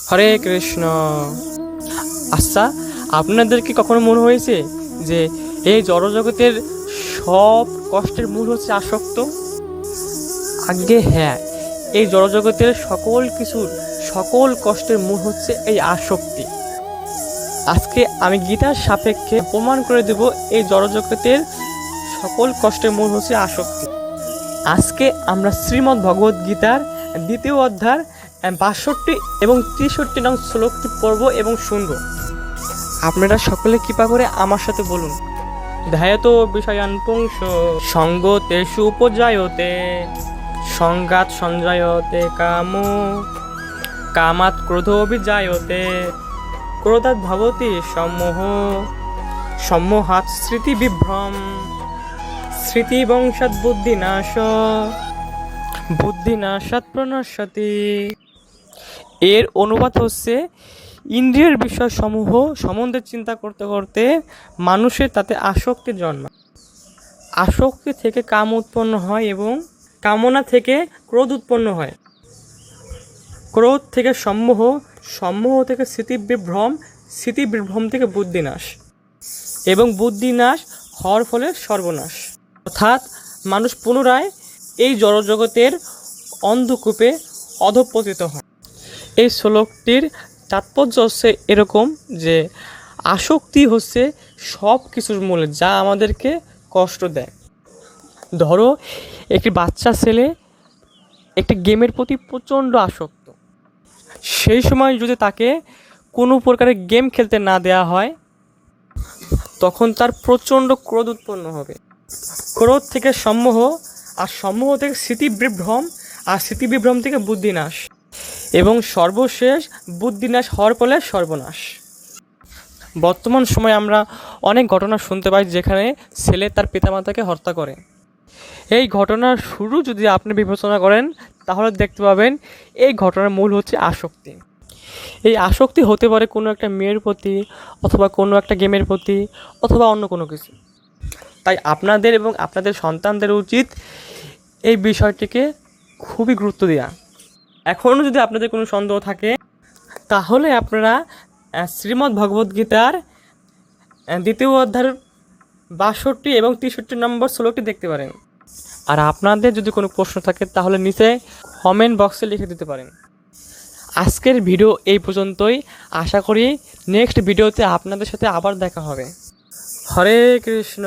হরে কৃষ্ণ। আচ্ছা, আপনাদের কি কখনো মনে হয়েছে যে এই জড়জগতের সব কষ্টের মূল হচ্ছে আসক্ত? আজ্ঞে হ্যাঁ, এই জড়জগতের সকল কষ্টের মূল হচ্ছে এই আসক্তি। আজকে আমি গীতার সাপেক্ষে প্রমাণ করে দেব এই জড়জগতের সকল কষ্টের মূল হচ্ছে আসক্তি। আজকে আমরা শ্রীমদ্ ভগবদ গীতার দ্বিতীয় অধ্যায় ৬২ এবং ৬৩ নং শ্লোকটি পড়ব এবং শুনব। আপনারা সকলে কৃপা করে আমার সাথে বলুন। ধ্যায়ত বিষয়ান পুংস সঙ্গতেষু উপজায়তে সংঘাত সঞ্জায়তে কামো কামাৎ ক্রোধোভিজায়তে ক্রোধাৎ ভবতি সম্মোহ সম্মোহাৎ স্মৃতি বিভ্রম স্মৃতি বংশাৎ বুদ্ধিনাশাৎ প্রণশ্যতি। এর অনুবাদ হচ্ছে, ইন্দ্রিয়ের বিষয় সমূহ সম্বন্ধে চিন্তা করতে করতে মানুষের তাতে আসক্তি জন্মায়। আসক্তি থেকে কাম উৎপন্ন হয় এবং কামনা থেকে ক্রোধ উৎপন্ন হয়। ক্রোধ থেকে সম্মোহ, সম্মোহ থেকে স্মৃতিবিভ্রম থেকে বুদ্ধিনাশ এবং বুদ্ধিনাশ হওয়ার ফলে সর্বনাশ। অর্থাৎ মানুষ পুনরায় এই জড়জগতের অন্ধকূপে অধঃপতিত হয়। এই শ্লোকটির তাৎপর্য হচ্ছে এরকম যে আসক্তি হচ্ছে সব কিছুর মূলে যা আমাদেরকে কষ্ট দেয়। ধরো একটি বাচ্চা ছেলে একটি গেমের প্রতি প্রচণ্ড আসক্ত। সেই সময় যদি তাকে কোনো প্রকারের গেম খেলতে না দেওয়া হয়, তখন তার প্রচণ্ড ক্রোধ উৎপন্ন হবে। ক্রোধ থেকে সম্মোহ, আর সম্মোহ থেকে স্মৃতিবিভ্রম, আর স্মৃতিবিভ্রম থেকে বুদ্ধিনাশ এবং সর্বশেষ বুদ্ধিনাশ হওয়ার ফলে সর্বনাশ। বর্তমান সময়ে আমরা অনেক ঘটনা শুনতে পাই যেখানে ছেলে তার পিতামাতাকে হত্যা করে। এই ঘটনার শুরু যদি আপনি বিবেচনা করেন তাহলে দেখতে পাবেন এই ঘটনার মূল হচ্ছে আসক্তি। এই আসক্তি হতে পারে কোনো একটা মেয়ের প্রতি, অথবা কোনো একটা গেমের প্রতি, অথবা অন্য কোনো কিছু। তাই আপনাদের এবং আপনাদের সন্তানদের উচিত এই বিষয়টিকে খুবই গুরুত্ব দেওয়া। এখনও যদি আপনাদের কোনো সন্দেহ থাকে তাহলে আপনারা শ্রীমদ্ ভগবদ্গীতার দ্বিতীয় অধ্যায়ের ৬২ এবং ৬৩ নম্বর শ্লোকটি দেখতে পারেন। আর আপনাদের যদি কোনো প্রশ্ন থাকে তাহলে নিচে কমেন্ট বক্সে লিখে দিতে পারেন। আজকের ভিডিও এই পর্যন্তই। আশা করি নেক্সট ভিডিওতে আপনাদের সাথে আবার দেখা হবে। হরে কৃষ্ণ।